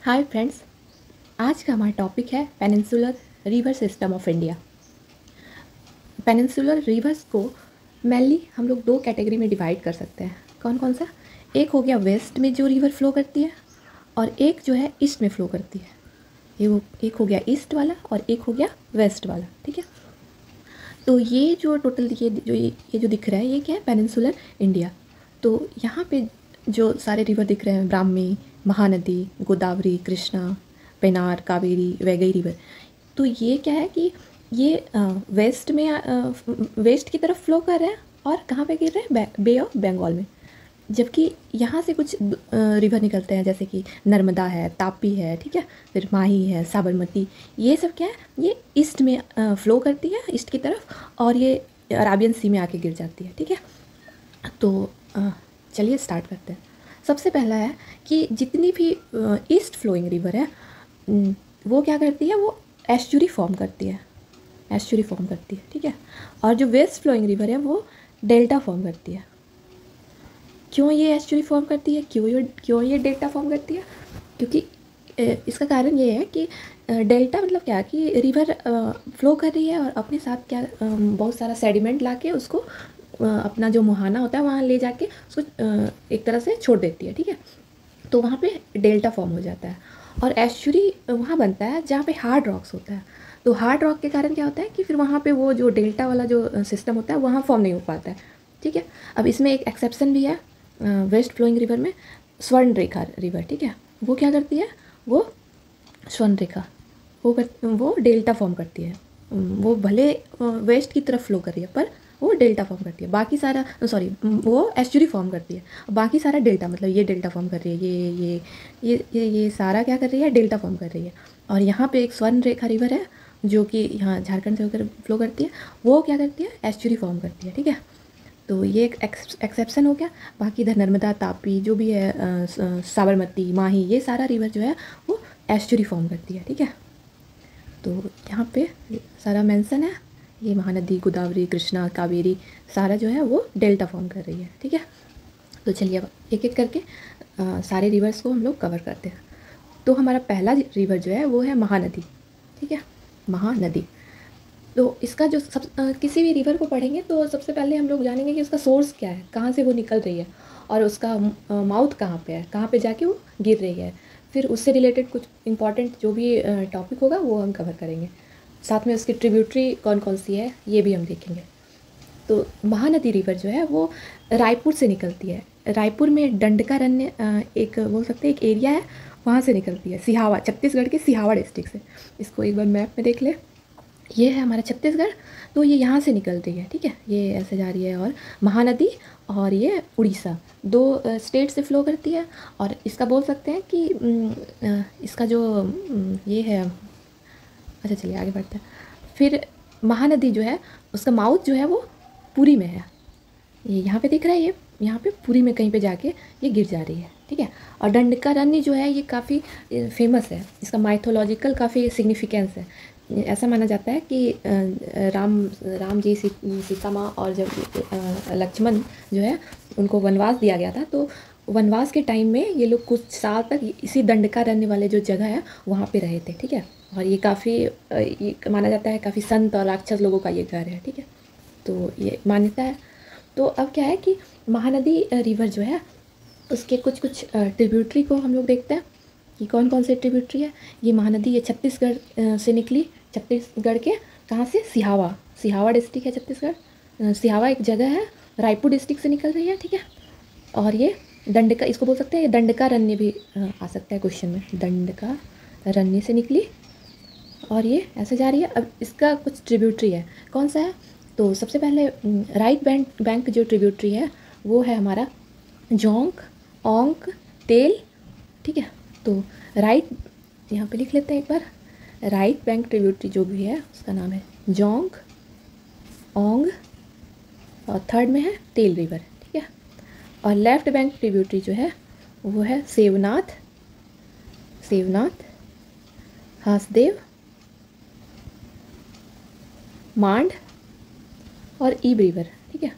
Hi friends. आज का हमारा टॉपिक है peninsular river system of India. Peninsular reverse को मेनली हम लोग दो कैटेगरी में डिवाइड कर सकते हैं। कौन कौन सा? एक हो गया वेस्ट में जो रिवर फ्लो करती है और एक जो है ईस्ट में फ्लो करती है। एक हो गया ईस्ट वाला और एक हो गया वेस्ट वाला। ठीक है, तो ये जो टोटल ये जो दिख रहा है ये क्या है? Peninsular India. तो यहाँ पे जो सारे रिवर दिख रहे हैं, ब्राह्मी, महानदी, गोदावरी, कृष्णा, पेनार, कावेरी, वैगई रिवर, तो ये क्या है कि ये वेस्ट में वेस्ट की तरफ फ्लो कर रहे हैं और कहाँ पे गिर रहे हैं? बे ऑफ बंगाल में। जबकि यहाँ से कुछ रिवर निकलते हैं, जैसे कि नर्मदा है, तापी है, ठीक है, फिर माही है, साबरमती। ये सब क्या है? ये ईस्ट में फ़्लो करती है, ईस्ट की तरफ, और ये अराबियन सी में आके गिर जाती है। ठीक है, तो चलिए स्टार्ट करते हैं। सबसे पहला है कि जितनी भी ईस्ट फ्लोइंग रिवर है वो क्या करती है? वो एस्चुरी फॉर्म करती है, एस्चुरी फॉर्म करती है। ठीक है, और जो वेस्ट फ्लोइंग रिवर है वो डेल्टा फॉर्म करती है। क्यों ये एस्चुरी फॉर्म करती है, क्यों ये डेल्टा फॉर्म करती है? क्योंकि इसका कारण ये है कि डेल्टा मतलब क्या कि रिवर फ्लो कर रही है और अपने साथ क्या बहुत सारा सेडिमेंट ला के उसको अपना जो मुहाना होता है वहाँ ले जाके उसको एक तरह से छोड़ देती है। ठीक है, तो वहाँ पे डेल्टा फॉर्म हो जाता है। और एस्चुरी वहाँ बनता है जहाँ पे हार्ड रॉक्स होता है। तो हार्ड रॉक के कारण क्या होता है कि फिर वहाँ पे वो जो डेल्टा वाला जो सिस्टम होता है वहाँ फॉर्म नहीं हो पाता है। ठीक है, अब इसमें एक एक्सेप्शन भी है वेस्ट फ्लोइंग रिवर में, स्वर्ण रेखा रिवर। ठीक है, वो क्या करती है? वो स्वर्ण रेखा वो डेल्टा फॉर्म करती है। वो भले वेस्ट की तरफ फ्लो कर रही है पर वो डेल्टा फॉर्म करती है। बाकी सारा सॉरी वो एस्चुरी फॉर्म करती है, बाकी सारा डेल्टा, मतलब ये डेल्टा फॉर्म कर रही है, ये सारा क्या कर रही है? डेल्टा फॉर्म कर रही है। और यहाँ पे एक स्वर्ण रेखा रिवर है जो कि यहाँ झारखंड से होकर फ्लो करती है, वो क्या करती है? एस्चुरी फॉर्म करती है। ठीक है, तो ये एक एक्सेप्शन हो गया। बाकी इधर नर्मदा, तापी जो भी है, साबरमती, माही, ये सारा रिवर जो है वो एस्चुरी फॉर्म करती है। ठीक है, तो यहाँ पे सारा मेंशन है, ये महानदी, गोदावरी, कृष्णा, कावेरी सारा जो है वो डेल्टा फॉर्म कर रही है। ठीक है, तो चलिए अब एक एक करके सारे रिवर्स को हम लोग कवर करते हैं। तो हमारा पहला रिवर जो है वो है महानदी। ठीक है, महानदी। तो इसका जो किसी भी रिवर को पढ़ेंगे तो सबसे पहले हम लोग जानेंगे कि उसका सोर्स क्या है, कहाँ से वो निकल रही है, और उसका माउथ कहाँ पे है, कहाँ पे जाके वो गिर रही है। फिर उससे रिलेटेड कुछ इंपॉर्टेंट जो भी टॉपिक होगा वो हम कवर करेंगे। साथ में उसकी ट्रिब्यूटरी कौन कौन सी है ये भी हम देखेंगे। तो महानदी रिवर जो है वो रायपुर से निकलती है। रायपुर में दंडकारण्य एक बोल सकते हैं एक एरिया है, वहाँ से निकलती है। सिहावा, छत्तीसगढ़ के सिहावा डिस्ट्रिक्ट से। इसको एक बार मैप में देख ले, ये है हमारा छत्तीसगढ़, तो ये यहाँ से निकल रही है। ठीक है, ये ऐसे जा रही है, और महानदी और ये उड़ीसा, दो स्टेट से फ्लो करती है। और इसका बोल सकते हैं कि इसका जो ये है, अच्छा चलिए आगे बढ़ते हैं। फिर महानदी जो है उसका माउथ जो है वो पुरी में है। ये यहाँ पे दिख रहा है, ये यहाँ पे पुरी में कहीं पे जाके ये गिर जा रही है। ठीक है, और दंडकारण्य जो है ये काफ़ी फेमस है, इसका माइथोलॉजिकल काफ़ी सिग्निफिकेंस है। ऐसा माना जाता है कि राम जी, सीता माँ और जब लक्ष्मण जो है उनको वनवास दिया गया था, तो वनवास के टाइम में ये लोग कुछ साल तक इसी दंडकारण्य वाले जो जगह है वहाँ पे रहे थे। ठीक है, और ये काफ़ी ये माना जाता है काफ़ी संत और राक्षस लोगों का ये घर है। ठीक है, तो ये मान्यता है। तो अब क्या है कि महानदी रिवर जो है उसके कुछ कुछ ट्रिब्यूटरी को हम लोग देखते हैं कि कौन कौन से ट्रिब्यूटरी है। ये महानदी ये छत्तीसगढ़ से निकली, छत्तीसगढ़ के कहाँ से? सिहावा, सिहावा डिस्ट्रिक्ट है छत्तीसगढ़। सिहावा एक जगह है, रायपुर डिस्ट्रिक्ट से निकल रही है। ठीक है, और ये दंडका, इसको बोल सकते हैं ये दंडकारण्य भी आ सकता है क्वेश्चन में, दंडकारण्य से निकली और ये ऐसे जा रही है। अब इसका कुछ ट्रिब्यूटरी है, कौन सा है? तो सबसे पहले राइट बैंक जो ट्रिब्यूटरी है वो है हमारा जोंक, ओंक, तेल। ठीक है, तो राइट यहाँ पे लिख लेते हैं एक बार। राइट बैंक ट्रिब्यूटरी जो भी है उसका नाम है जोंक, ओंग, और थर्ड में है तेल रिवर। ठीक है, और लेफ्ट बैंक ट्रिब्यूटरी जो है वो है सेवनाथ, हासदेव, मांड और ईब रिवर। ठीक है,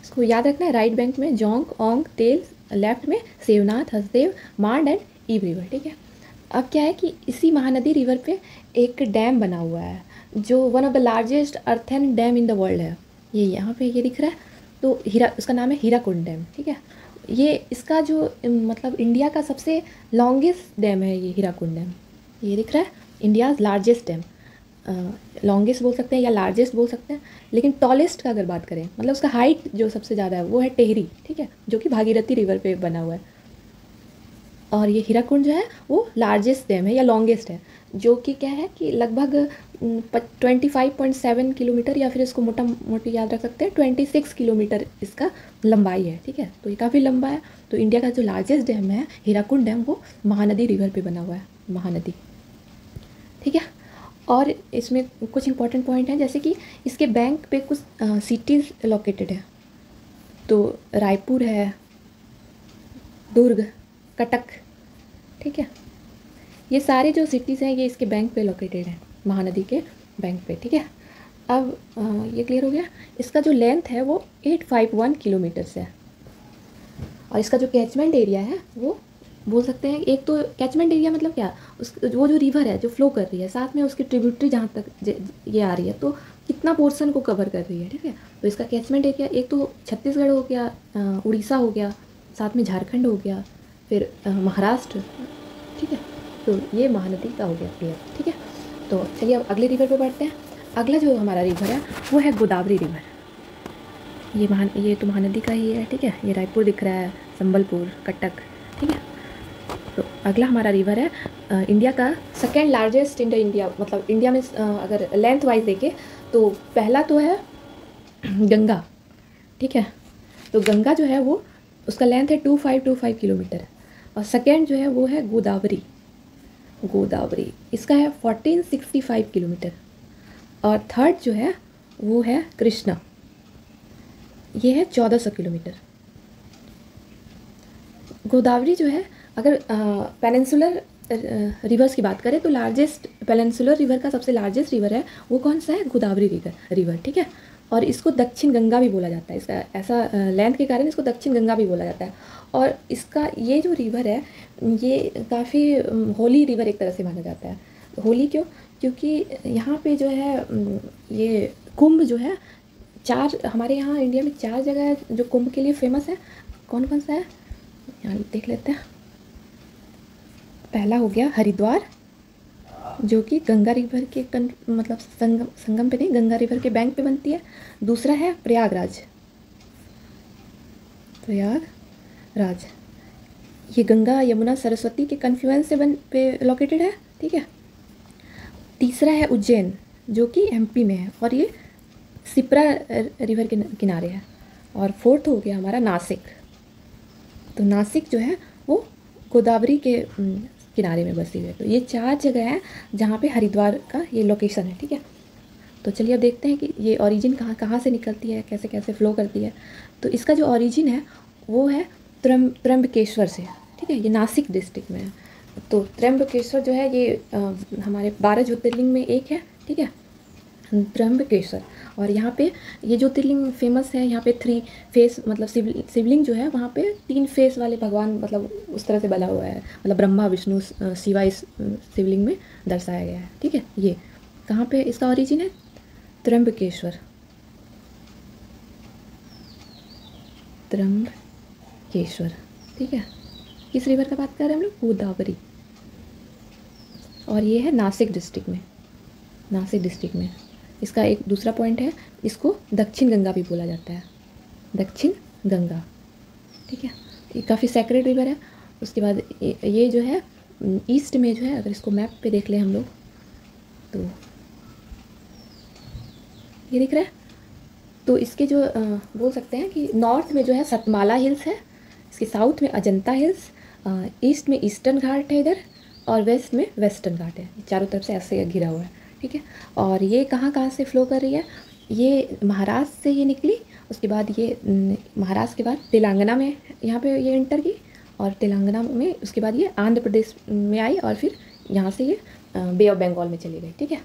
इसको याद रखना है। राइट बैंक में जोंक, ओंग, तेल, लेफ्ट में सेवनाथ, हसदेव, मांड एंड ईब रिवर, ठीक है। अब क्या है कि इसी महानदी रिवर पे एक डैम बना हुआ है जो one of the largest earthen dam in the world है। ये यहाँ पे ये दिख रहा है, तो उसका नाम है हीराकुंड डैम, ठीक है। ये इसका जो मतलब इंडिया का सबसे लॉन्गेस्ट डैम है ये हीराकुंड डैम। ये दिख रहा है, इंडियाज़ लार्जेस्ट डैम। लॉन्गेस्ट बोल सकते हैं या लार्जेस्ट बोल सकते हैं, लेकिन टॉलेस्ट का अगर बात करें, मतलब उसका हाइट जो सबसे ज़्यादा है वो है टेहरी, ठीक है, जो कि भागीरथी रिवर पे बना हुआ है। और ये हीराकुंड जो है वो लार्जेस्ट डैम है या लॉन्गेस्ट है, जो कि क्या है कि लगभग 25.7 किलोमीटर, या फिर इसको मोटा मोटी याद रख सकते हैं 26 किलोमीटर इसका लंबाई है, ठीक है। तो ये काफ़ी लंबा है। तो इंडिया का जो लार्जेस्ट डैम है हीराकुंड डैम, वो महानदी रिवर पे बना हुआ है, महानदी, ठीक है। और इसमें कुछ इंपॉर्टेंट पॉइंट हैं, जैसे कि इसके बैंक पे कुछ सिटीज़ लोकेटेड है। तो रायपुर है, दुर्ग, कटक, ठीक है। ये सारे जो सिटीज़ हैं ये इसके बैंक पे लोकेटेड हैं, महानदी के बैंक पे, ठीक है। अब ये क्लियर हो गया। इसका जो लेंथ है वो 851 किलोमीटर है। और इसका जो कैचमेंट एरिया है वो बोल सकते हैं, एक तो कैचमेंट एरिया मतलब क्या, उस वो जो रिवर है जो फ्लो कर रही है, साथ में उसकी ट्रिब्यूटरी जहाँ तक ये आ रही है, तो कितना पोर्शन को कवर कर रही है, ठीक है। तो इसका कैचमेंट एरिया एक तो छत्तीसगढ़ हो गया, उड़ीसा हो गया, साथ में झारखंड हो गया, फिर महाराष्ट्र, ठीक है। तो ये महानदी का हो गया क्लियर, ठीक है। तो चलिए अब अगले रिवर पे बढ़ते हैं। अगला जो हमारा रिवर है वो है गोदावरी रिवर। ये तो महानदी का ही है, ठीक है। ये रायपुर दिख रहा है, संबलपुर, कटक, ठीक है। तो अगला हमारा रिवर है इंडिया का second largest in the India, मतलब इंडिया में अगर लेंथ वाइज देखें तो पहला तो है गंगा, ठीक है। तो गंगा जो है वो उसका लेंथ है 2525 किलोमीटर। और सेकेंड जो है वो है गोदावरी, गोदावरी इसका है 1465 किलोमीटर। और थर्ड जो है वो है कृष्णा, ये है 1400 किलोमीटर। गोदावरी जो है, अगर पेनिनसुलर रिवर्स की बात करें तो लार्जेस्ट पेनिनसुलर रिवर का सबसे लार्जेस्ट रिवर है वो कौन सा है, गोदावरी रिवर, ठीक है। और इसको दक्षिण गंगा भी बोला जाता है, इसका ऐसा लेंथ के कारण इसको दक्षिण गंगा भी बोला जाता है। और इसका ये जो रिवर है ये काफ़ी होली रिवर एक तरह से माना जाता है। होली क्यों, क्योंकि यहाँ पे जो है ये कुंभ जो है, हमारे यहाँ इंडिया में 4 जगह है जो कुंभ के लिए फेमस है। कौन कौन सा है यहाँ देख लेते हैं। पहला हो गया हरिद्वार, जो कि गंगा रिवर के मतलब संगम पे नहीं, गंगा रिवर के बैंक पे बनती है। दूसरा है प्रयागराज, ये गंगा यमुना सरस्वती के कन्फ्लुएंस से पे लोकेटेड है, ठीक है। तीसरा है उज्जैन, जो कि एमपी में है, और ये सिप्रा रिवर के किनारे है। और फोर्थ हो गया हमारा नासिक। तो नासिक जो है वो गोदावरी के किनारे में बसी हुई है। तो ये 4 जगह है जहाँ पे हरिद्वार का ये लोकेशन है, ठीक है। तो चलिए अब देखते हैं कि ये ओरिजिन कहाँ से निकलती है, कैसे कैसे फ्लो करती है। तो इसका जो ओरिजिन है वो है त्र्यंबकेश्वर से, ठीक है। ये नासिक डिस्ट्रिक्ट में है। तो त्र्यंबकेश्वर जो है ये हमारे 12 ज्योतिर्लिंग में एक है, ठीक है, त्र्यंबकेश्वर। और यहाँ पे ये ज्योतिर्लिंग फेमस है। यहाँ पे 3 फेस मतलब शिवलिंग जो है वहाँ पे 3 फेस वाले भगवान मतलब उस तरह से बना हुआ है, मतलब ब्रह्मा विष्णु शिवा इस शिवलिंग में दर्शाया गया है, ठीक है। ये कहाँ पे इसका ओरिजिन है, त्र्यंबकेश्वर, ठीक है। किस रिवर का बात कर रहे हैं हम लोग, गोदावरी। और ये है नासिक डिस्ट्रिक्ट में। इसका एक दूसरा पॉइंट है, इसको दक्षिण गंगा भी बोला जाता है, दक्षिण गंगा, ठीक है। ये काफ़ी सेक्रेड रिवर है। उसके बाद ये जो है ईस्ट में जो है, अगर इसको मैप पे देख लें हम लोग तो ये दिख रहा है। तो इसके जो बोल सकते हैं कि नॉर्थ में जो है सतमाला हिल्स है, इसके साउथ में अजंता हिल्स, ईस्ट में ईस्टर्न घाट है इधर, और वेस्ट में वेस्टर्न घाट है। चारों तरफ से ऐसे घिरा हुआ है, ठीक है। और ये कहाँ से फ्लो कर रही है, ये महाराष्ट्र से ये निकली। उसके बाद ये महाराष्ट्र के बाद तेलंगाना में यहाँ पे ये एंटर की, और तेलंगाना में उसके बाद ये आंध्र प्रदेश में आई, और फिर यहाँ से ये बे ऑफ बंगाल में चली गई, ठीक है।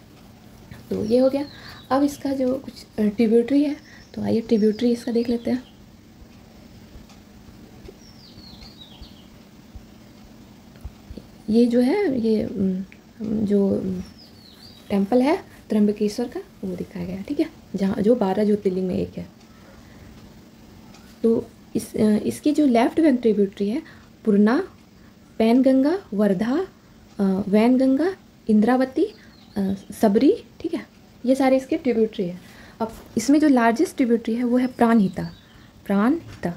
तो ये हो गया। अब इसका जो कुछ ट्रिब्यूटरी है, तो आइए ट्रिब्यूटरी इसका देख लेते हैं। ये जो है ये जो टेम्पल है त्र्यंबकेश्वर का वो दिखाया गया है, ठीक है, जहाँ जो 12 ज्योतिर्लिंग में एक है। तो इसकी जो लेफ्ट बैंक ट्रिब्यूटरी है पूर्णा, पैनगंगा, वर्धा, वैनगंगा, इंद्रावती, सबरी, ठीक है, ये सारे इसके ट्रिब्यूटरी है। अब इसमें जो लार्जेस्ट ट्रिब्यूटरी है वो है प्राणहिता। प्राणहिता,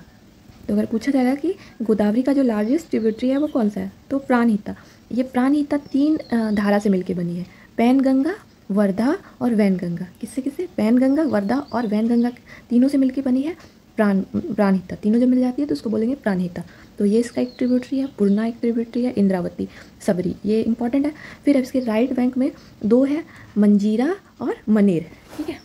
तो अगर पूछा जाएगा कि गोदावरी का जो लार्जेस्ट ट्रिब्यूटरी है वो कौन सा है, तो प्राणहिता। ये प्राणहिता 3 धारा से मिलकर बनी है, पैनगंगा, वर्धा और वैनगंगा। किससे किससे? पैनगंगा, वर्धा और वैनगंगा तीनों से मिलकर बनी है प्राणहिता। तीनों जब मिल जाती है तो उसको बोलेंगे प्राणहिता। तो ये इसका एक ट्रिब्यूटरी है, पूर्णा एक ट्रिब्यूटरी है, इंद्रावती, सबरी, ये इंपॉर्टेंट है। फिर अब इसके राइट बैंक में 2 है, मंजीरा और मनेर, ठीक है।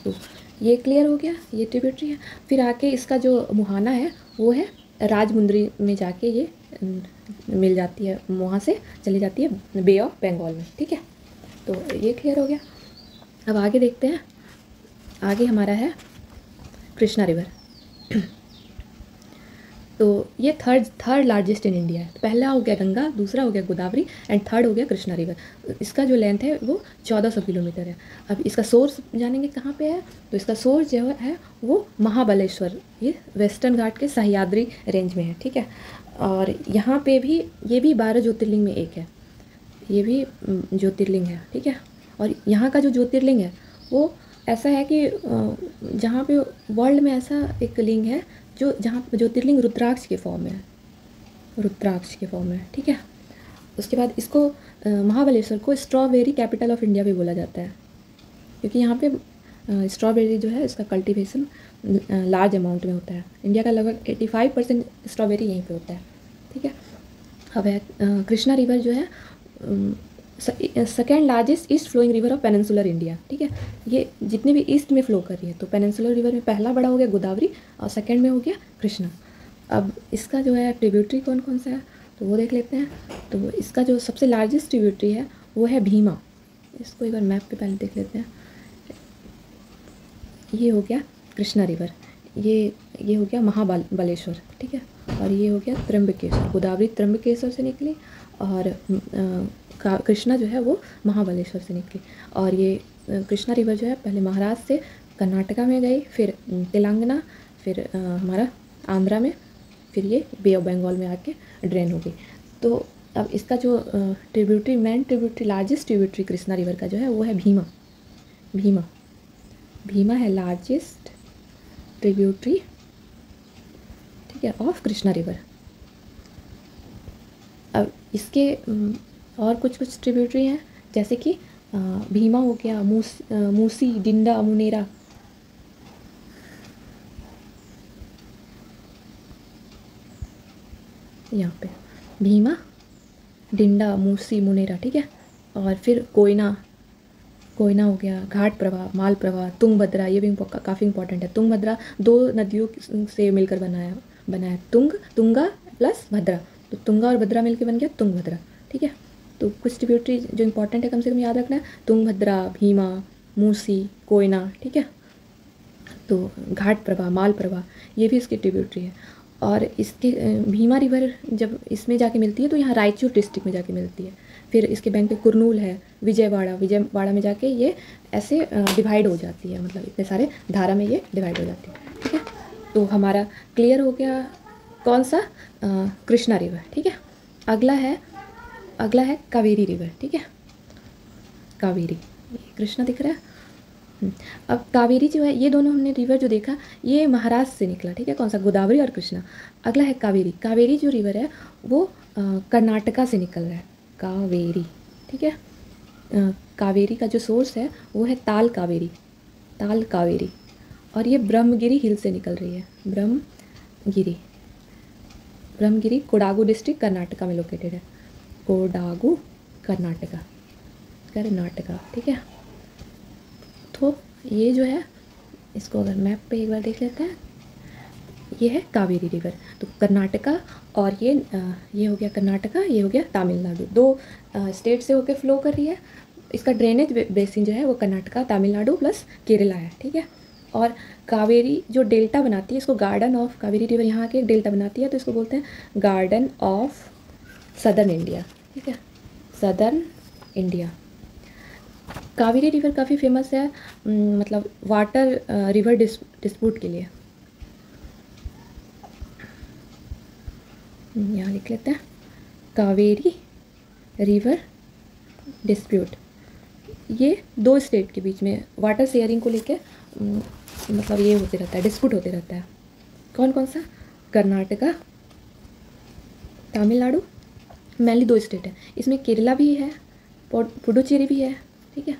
तो ये क्लियर हो गया, ये ट्रिब्यूटरी है। फिर आके इसका जो मुहाना है वो है राजमुंदरी में जाके ये मिल जाती है, वहाँ से चली जाती है बे ऑफ बंगाल में, ठीक है। तो ये क्लियर हो गया। अब आगे देखते हैं, आगे हमारा है कृष्णा रिवर। तो ये थर्ड लार्जेस्ट इन इंडिया है। तो पहला हो गया गंगा, दूसरा हो गया गोदावरी एंड थर्ड हो गया कृष्णा रिवर। इसका जो लेंथ है वो 1400 किलोमीटर है। अब इसका सोर्स जानेंगे कहाँ पे है, तो इसका सोर्स जो है वो महाबलेश्वर, ये वेस्टर्न घाट के सह्याद्री रेंज में है, ठीक है। और यहाँ पे भी ये भी 12 ज्योतिर्लिंग में एक है, ये भी ज्योतिर्लिंग है, ठीक है। और यहाँ का जो ज्योतिर्लिंग है वो ऐसा है कि जहाँ पे वर्ल्ड में ऐसा एक लिंग है जो जहाँ ज्योतिर्लिंग रुद्राक्ष के फॉर्म में है, रुद्राक्ष के फॉर्म में है, ठीक है। उसके बाद इसको महाबलेश्वर को स्ट्रॉबेरी कैपिटल ऑफ इंडिया भी बोला जाता है, क्योंकि यहाँ पे स्ट्रॉबेरी जो है इसका कल्टीवेशन लार्ज अमाउंट में होता है। इंडिया का लगभग 85% स्ट्रॉबेरी यहीं पे होता है, ठीक है। अब है कृष्णा रिवर जो है second largest east flowing river of peninsular India, ठीक है। ये जितने भी ईस्ट में फ्लो कर रही है, तो पेनिनसुलर रिवर में पहला बड़ा हो गया गोदावरी और सेकेंड में हो गया कृष्णा। अब इसका जो है ट्रिब्यूटरी कौन कौन सा है तो वो देख लेते हैं। तो इसका जो सबसे लार्जेस्ट ट्रिब्यूटरी है वो है भीमा। इसको एक बार मैप पे पहले देख लेते हैं। ये हो गया कृष्णा रिवर, ये हो गया महाबलेश्वर, ठीक है। और ये हो गया त्र्यंबकेश्वर, गोदावरी त्र्यंबकेश्वर से निकली और कृष्णा जो है वो महाबलेश्वर से निकली। और ये कृष्णा रिवर जो है पहले महाराष्ट्र से कर्नाटका में गई, फिर तेलंगाना, फिर हमारा आंध्रा में, फिर ये बे ऑफ बंगाल में आके ड्रेन हो गई। तो अब इसका जो tributary main tributary largest tributary Krishna river का जो है वो है भीमा। भीमा भीमा है लार्जेस्ट ट्रिब्यूटरी, ठीक है, ऑफ कृष्णा रिवर। अब इसके और कुछ ट्रिब्यूटरी हैं, जैसे कि भीमा हो गया, मूसी, डिंडा, मुनेरा, यहाँ पे भीमा, डिंडा, मूसी, मुनेरा, ठीक है। और फिर कोयना हो गया, घाट प्रवाह, माल प्रवाह, तुंगभद्रा, ये भी काफ़ी इंपॉर्टेंट है। तुंगभद्रा 2 नदियों से मिलकर बनाया तुंगा प्लस भद्रा, तो तुंगा और भद्रा मिलकर बन गया तुंगभद्रा, ठीक है। तो कुछ ट्रिब्यूटरी जो इंपॉर्टेंट है कम से कम याद रखना है, तुंगभद्रा, भीमा, मूसी, कोयना, ठीक है। तो घाट प्रवाह, माल प्रवाह, ये भी इसकी ट्रिब्यूटरी है। और इसके भीमा रिवर जब इसमें जाके मिलती है तो यहाँ रायचूर डिस्ट्रिक्ट में जाके मिलती है। फिर इसके बैंक पे कुरनूल है, विजयवाड़ा में जाके ये ऐसे डिवाइड हो जाती है, मतलब इतने सारे धारा में ये डिवाइड हो जाती है, ठीक है। तो हमारा क्लियर हो गया कौन सा, कृष्णा रिवर, ठीक है। अगला है कावेरी रिवर, ठीक है। कावेरी, कृष्णा दिख रहा है। अब कावेरी जो है, ये दोनों हमने रिवर जो देखा ये महाराष्ट्र से निकला, ठीक है, कौन सा, गोदावरी और कृष्णा। अगला है कावेरी। कावेरी जो रिवर है वो कर्नाटका से निकल रहा है, कावेरी, ठीक है। कावेरी का जो सोर्स है वो है ताल कावेरी, और ये ब्रह्मगिरी हिल से निकल रही है, ब्रह्मगिरी कोडागू डिस्ट्रिक्ट कर्नाटका में लोकेटेड है, कोडागू कर्नाटका, ठीक है। तो ये जो है, इसको अगर मैप पे एक बार देख लेते हैं, ये है कावेरी रिवर। तो कर्नाटका और ये हो गया कर्नाटका, ये हो गया तमिलनाडु, 2 स्टेट से होकर फ्लो कर रही है। इसका ड्रेनेज बेसिन जो है वो कर्नाटका, तमिलनाडु प्लस केरला है, ठीक है। और कावेरी जो डेल्टा बनाती है, इसको गार्डन ऑफ कावेरी रिवर यहाँ के एक डेल्टा बनाती है, तो इसको बोलते हैं गार्डन ऑफ सदर्न इंडिया, ठीक है, सदर्न इंडिया। कावेरी रिवर काफ़ी फेमस है, मतलब वाटर रिवर डिस्प्यूट के लिए। यहाँ लिख लेते हैं कावेरी रिवर डिस्प्यूट। ये दो स्टेट के बीच में वाटर शेयरिंग को लेके मतलब ये होते रहता है, डिस्प्यूट होते रहता है। कौन कौन सा? कर्नाटका, तमिलनाडु, मेनली दो स्टेट है। इसमें केरला भी है, पुडुचेरी भी है, ठीक है।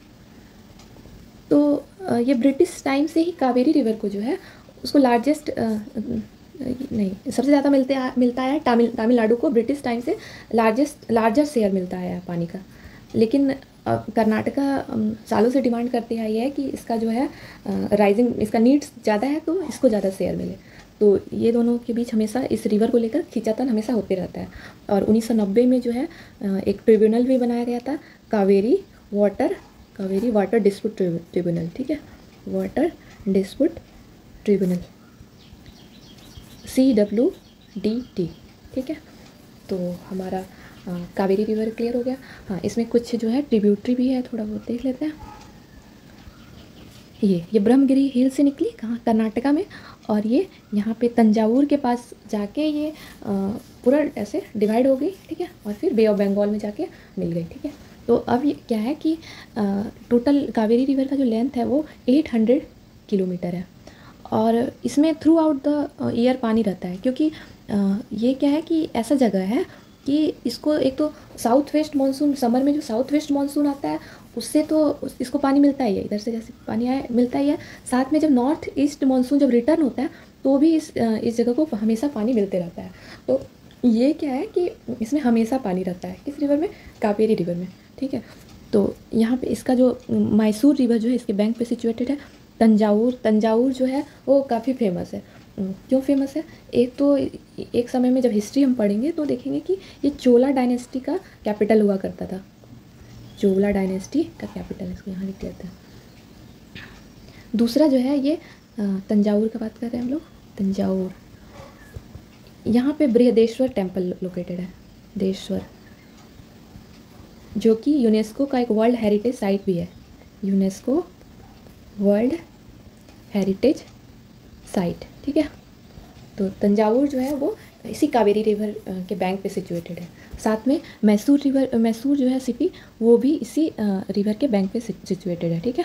तो ये ब्रिटिश टाइम से ही कावेरी रिवर को जो है उसको लार्जेस्ट नहीं, सबसे ज़्यादा मिलता है तमिलनाडु को ब्रिटिश टाइम से लार्जर शेयर मिलता है पानी का। लेकिन कर्नाटका सालों से डिमांड करते आई है कि इसका जो है राइजिंग, इसका नीड्स ज़्यादा है तो इसको ज़्यादा शेयर मिले। तो ये दोनों के बीच हमेशा इस रिवर को लेकर खींचातान हमेशा होते रहता है। और 1990 में जो है एक ट्रिब्यूनल भी बनाया गया था, कावेरी वाटर डिस्प्यूट ट्रिब्यूनल, ठीक है, वाटर डिस्प्यूट ट्रिब्यूनल, CWDT, ठीक है। तो हमारा कावेरी रिवर क्लियर हो गया। हाँ, इसमें कुछ जो है ट्रिब्यूटरी भी है, थोड़ा बहुत देख लेते हैं। ये ब्रह्मगिरी हिल से निकली, कहाँ? कर्नाटका में। और ये यहाँ पे तंजावुर के पास जाके ये पूरा ऐसे डिवाइड हो गई, ठीक है, और फिर बे ऑफ बंगाल में जाके मिल गई, ठीक है। तो अब ये क्या है कि टोटल कावेरी रिवर का जो लेंथ है वो 800 किलोमीटर है। और इसमें थ्रू आउट द ईयर पानी रहता है, क्योंकि ये क्या है कि ऐसा जगह है कि इसको एक तो साउथ वेस्ट मानसून, समर में जो साउथ वेस्ट मानसून आता है उससे तो इसको पानी मिलता ही है, इधर से जैसे पानी आए मिलता ही है। साथ में जब नॉर्थ ईस्ट मानसून जब रिटर्न होता है तो भी इस जगह को हमेशा पानी मिलते रहता है। तो ये क्या है कि इसमें हमेशा पानी रहता है, किस रिवर में? कावेरी रिवर में, ठीक है। तो यहाँ पे इसका जो मैसूर रिवर जो है इसके बैंक पे सिचुएटेड है। तंजावुर जो है वो काफ़ी फेमस है। क्यों फेमस है? एक तो एक समय में जब हिस्ट्री हम पढ़ेंगे तो देखेंगे कि ये चोला डायनेस्टी का कैपिटल हुआ करता था। चोला डायनेस्टी का कैपिटल, इसको यहाँ लिख लेते हैं। दूसरा जो है ये तंजावुर का बात कर रहे हैं हम लोग, तंजावुर। यहाँ पे बृहदेश्वर टेम्पल लोकेटेड है, देश्वर, जो कि यूनेस्को का एक वर्ल्ड हेरिटेज साइट भी है, यूनेस्को वर्ल्ड हेरिटेज साइट, ठीक है। तो तंजावुर जो है वो इसी कावेरी रिवर के बैंक पे सिचुएटेड है। साथ में मैसूर जो है सिटी, वो भी इसी रिवर के बैंक पे सिचुएटेड है, ठीक है।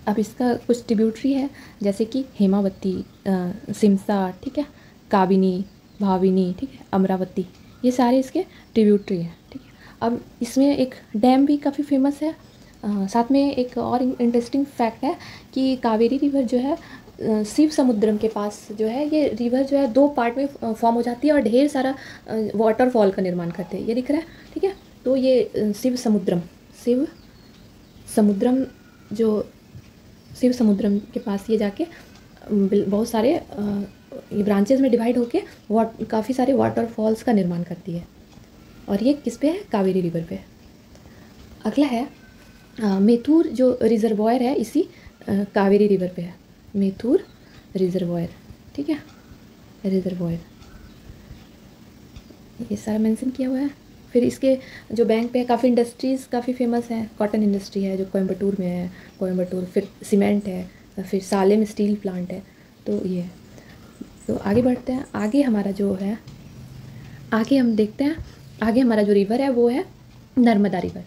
अब इसका कुछ ट्रिब्यूटरी है, जैसे कि हेमावती, सिमसा, ठीक है, काबिनी, भाविनी, ठीक है, अमरावती, ये सारे इसके ट्रिब्यूटरी हैं, ठीक है। अब इसमें एक डैम भी काफ़ी फेमस है। साथ में एक और इंटरेस्टिंग फैक्ट है कि कावेरी रिवर जो है शिव समुद्रम के पास जो है, ये रिवर जो है दो पार्ट में फॉर्म हो जाती है और ढेर सारा वाटरफॉल का निर्माण करते हैं, ये दिख रहा है, ठीक है। तो ये शिव समुद्रम के पास ये जाके बहुत सारे ये ब्रांचेस में डिवाइड होके काफ़ी सारे वाटरफॉल्स का निर्माण करती है। और ये किस पे है? कावेरी रिवर पे। अगला है मेथुर, जो रिजर्वॉयर है इसी कावेरी रिवर पे है, मेथुर रिजर्वॉयर, ठीक है, रिजर्वॉयर, ये सारा मेंशन किया हुआ है। फिर इसके जो बैंक पे काफ़ी इंडस्ट्रीज़ काफ़ी फेमस है, कॉटन इंडस्ट्री है जो कोयम्बटूर में है, फिर सीमेंट है, फिर सालेम स्टील प्लांट है। तो ये है। तो आगे बढ़ते हैं। आगे हमारा जो है, आगे हम देखते हैं, आगे हमारा जो रिवर है वो है नर्मदा रिवर।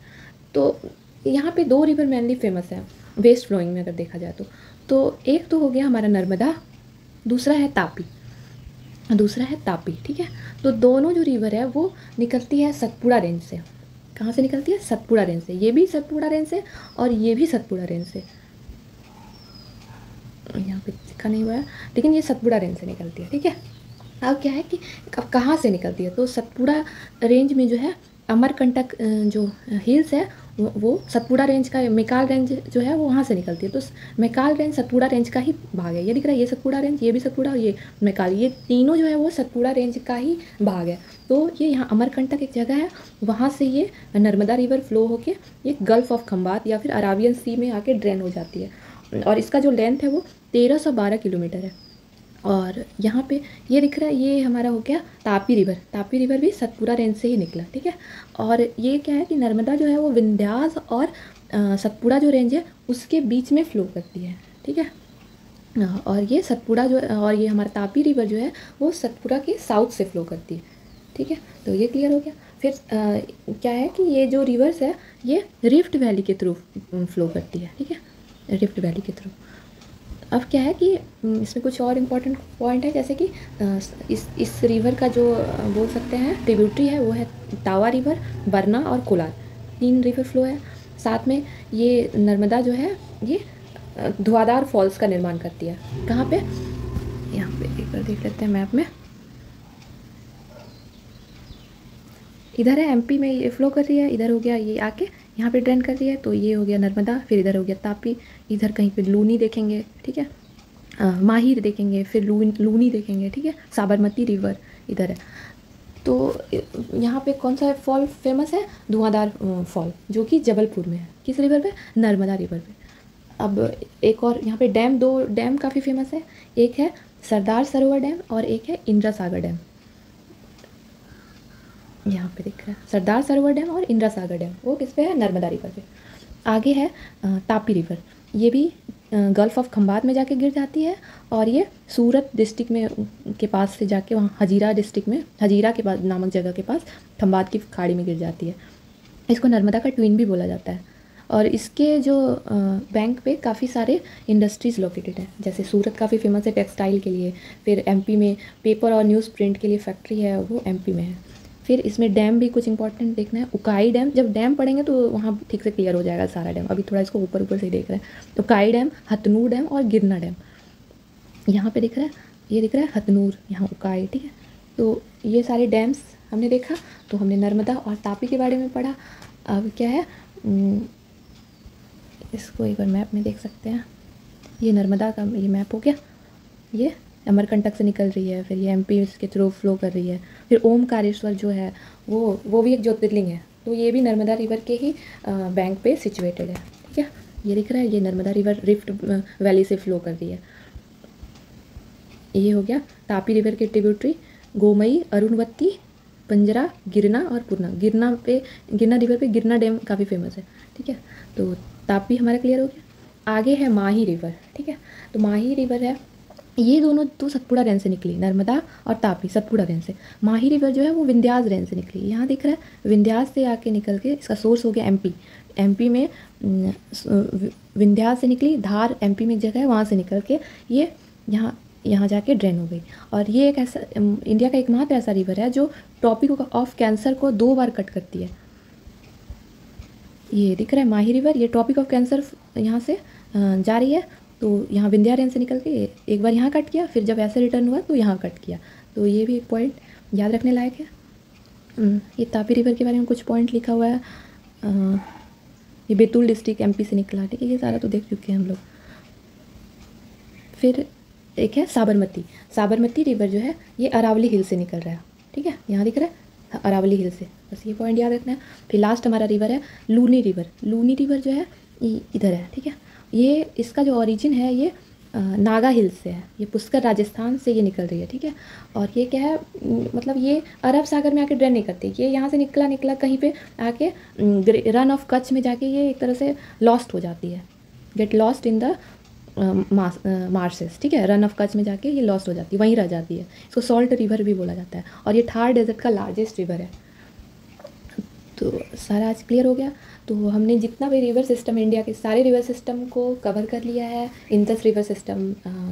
तो यहाँ पे दो रिवर मेनली फेमस है वेस्ट फ्लोइंग में अगर देखा जाए तो एक तो हो गया हमारा नर्मदा, दूसरा है तापी, ठीक है। तो दोनों जो रिवर है वो निकलती है सतपुड़ा रेंज से। कहाँ से निकलती है? सतपुड़ा रेंज से। ये भी सतपुड़ा रेंज से और ये भी सतपुड़ा रेंज से, यहाँ पे लिखा नहीं हुआ है, लेकिन ये सतपुड़ा रेंज से निकलती है, ठीक है। अब क्या है कि अब कहाँ से निकलती है? तो सतपुड़ा रेंज में जो है अमरकंटक जो हिल्स है वो सतपुड़ा रेंज का, मेकाल रेंज जो है वो वहाँ से निकलती है। तो मेकाल रेंज सतपुड़ा रेंज का ही भाग है, ये दिख रहा है, ये सतपुड़ा रेंज, ये भी सतपुड़ा और ये मेकाल, ये तीनों जो है वो सतपुड़ा रेंज का ही भाग है। तो ये यहाँ अमरकंटक एक जगह है, वहाँ से ये नर्मदा रिवर फ्लो होके ये गल्फ ऑफ खंबात या फिर अराबियन सी में आके ड्रेन हो जाती है। और इसका जो लेंथ है वो 1312 किलोमीटर है। और यहाँ पे ये दिख रहा है, ये हमारा हो गया तापी रिवर। तापी रिवर भी सतपुरा रेंज से ही निकला, ठीक है। और ये क्या है कि नर्मदा जो है वो विंध्यास और सतपुड़ा जो रेंज है उसके बीच में फ़्लो करती है, ठीक है। और ये सतपुड़ा जो और ये हमारा तापी रिवर जो है वो सतपुड़ा के साउथ से फ़्लो करती है, ठीक है। तो ये क्लियर हो गया। फिर क्या है कि ये जो रिवर्स है ये रिफ्ट वैली के थ्रू फ़्लो करती है, ठीक है, रिफ्ट वैली के थ्रू। अब क्या है कि इसमें कुछ और इम्पोर्टेंट पॉइंट है, जैसे कि इस रिवर का जो बोल सकते हैं ट्रिब्यूटरी है वो है तावा रिवर, बरना और कोलार, 3 रिवर फ्लो है। साथ में ये नर्मदा जो है ये धुआंधार फॉल्स का निर्माण करती है। कहाँ पे, यहाँ पे एक बार देख लेते हैं मैप में। इधर है एमपी में ये फ्लो कर रही है, इधर हो गया ये आके यहाँ पे ड्रेन कर रही है, तो ये हो गया नर्मदा। फिर इधर हो गया तापी, इधर कहीं पे लूनी देखेंगे, ठीक है, माहिर देखेंगे, फिर लूनी देखेंगे, ठीक है। साबरमती रिवर इधर है। तो यहाँ पे कौन सा फॉल फेमस है, धुआंधार फॉल, जो कि जबलपुर में है। किस रिवर पे, नर्मदा रिवर पे। अब एक और यहाँ पे डैम, 2 डैम काफ़ी फेमस है, एक है सरदार सरोवर डैम और एक है इंदिरा सागर डैम। यहाँ पे दिख रहा है सरदार सरोवर डैम और इंदिरा सागर डैम, वो किस पे है, नर्मदा रिवर पे। आगे है तापी रिवर, ये भी गल्फ ऑफ खंबात में जाके गिर जाती है और ये सूरत डिस्ट्रिक्ट में के पास से जाके वहाँ हजीरा डिस्ट्रिक्ट में, हजीरा के पास नामक जगह के पास खंबात की खाड़ी में गिर जाती है। इसको नर्मदा का ट्विन भी बोला जाता है। और इसके जो बैंक पे काफ़ी सारे इंडस्ट्रीज़ लोकेटेड हैं, जैसे सूरत काफ़ी फेमस है टेक्सटाइल के लिए, फिर एमपी में पेपर और न्यूज़ प्रिंट के लिए फैक्ट्री है, वो एमपी में है। फिर इसमें डैम भी कुछ इंपॉर्टेंट देखना है। उकाई डैम, जब डैम पढ़ेंगे तो वहाँ ठीक से क्लियर हो जाएगा सारा डैम, अभी थोड़ा इसको ऊपर ऊपर से देख रहे हैं। उकाई डैम, हथनूर डैम और गिरना डैम यहाँ पे दिख रहा है, ये दिख रहा है हथनूर, यहाँ उकाई, ठीक है। तो ये सारे डैम्स हमने देखा। तो हमने नर्मदा और तापी के बारे में पढ़ा। अब क्या है, इसको एक बार मैप में देख सकते हैं। ये नर्मदा का ये मैप हो गया, ये अमरकंटक से निकल रही है, फिर ये एमपी इसके थ्रू फ्लो कर रही है। फिर ओमकारेश्वर जो है वो भी एक ज्योतिर्लिंग है, तो ये भी नर्मदा रिवर के ही बैंक पे सिचुएटेड है, ठीक है। ये दिख रहा है, ये नर्मदा रिवर रिफ्ट वैली से फ्लो कर रही है। ये हो गया तापी रिवर के ट्रिब्यूटरी, गोमई, अरुणवती, पंजरा, गिरना और पूर्णा। गिरना रिवर पे गिरना डैम काफ़ी फेमस है, ठीक है। तो तापी हमारा क्लियर हो गया। आगे है माही रिवर, ठीक है। तो माही रिवर है, ये दोनों तो सतपुड़ा रेंज से निकली, नर्मदा और तापी सतपुड़ा रेंज से। माही रिवर जो है वो विंध्यास रेंज से निकली, यहाँ दिख रहा है विंध्यास से आके निकल के इसका सोर्स हो गया एमपी में विंध्यास से निकली, धार एमपी में एक जगह है, वहाँ से निकल के ये यहाँ जाके ड्रेन हो गई। और ये एक ऐसा इंडिया का एकमात्र ऐसा रिवर है जो ट्रॉपिक ऑफ कैंसर को 2 बार कट करती है। ये दिख रहा है माही रिवर, ये ट्रॉपिक ऑफ कैंसर यहाँ से जा रही है, तो यहाँ विंध्या रेंज से निकल के एक बार यहाँ कट किया, फिर जब ऐसे रिटर्न हुआ तो यहाँ कट किया। तो ये भी एक पॉइंट याद रखने लायक है। ये तापी रिवर के बारे में कुछ पॉइंट लिखा हुआ है। ये बैतूल डिस्ट्रिक्ट एमपी से निकला, ठीक है, ये सारा तो देख चुके हैं हम लोग। फिर एक है साबरमती रिवर जो है ये अरावली हिल से निकल रहा है, ठीक है, यहाँ दिख रहा है अरावली हिल से, बस ये पॉइंट याद रखना है। फिर लास्ट हमारा रिवर है लूनी रिवर जो है इधर है, ठीक है। ये इसका जो ओरिजिन है ये नागा हिल्स से है, ये पुष्कर राजस्थान से ये निकल रही है, ठीक है। और ये क्या है, मतलब ये अरब सागर में आके ड्रेन नहीं करती, ये यहाँ से निकला कहीं पे आके रन ऑफ कच्छ में जाके ये एक तरह से लॉस्ट हो जाती है, get lost in the marshes, ठीक है। रन ऑफ कच्छ में जाके ये लॉस्ट हो जाती है, वहीं रह जाती है। इसको सॉल्ट रिवर भी बोला जाता है और ये थार डेजर्ट का लार्जेस्ट रिवर है। तो सारा आज क्लियर हो गया। तो हमने जितना भी रिवर सिस्टम, इंडिया के सारे रिवर सिस्टम को कवर कर लिया है। इंडस रिवर सिस्टम,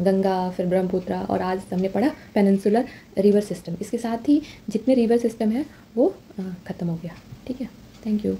गंगा, फिर ब्रह्मपुत्रा, और आज हमने पढ़ा पेनिनसुलर रिवर सिस्टम। इसके साथ ही जितने रिवर सिस्टम है वो ख़त्म हो गया, ठीक है। Thank you.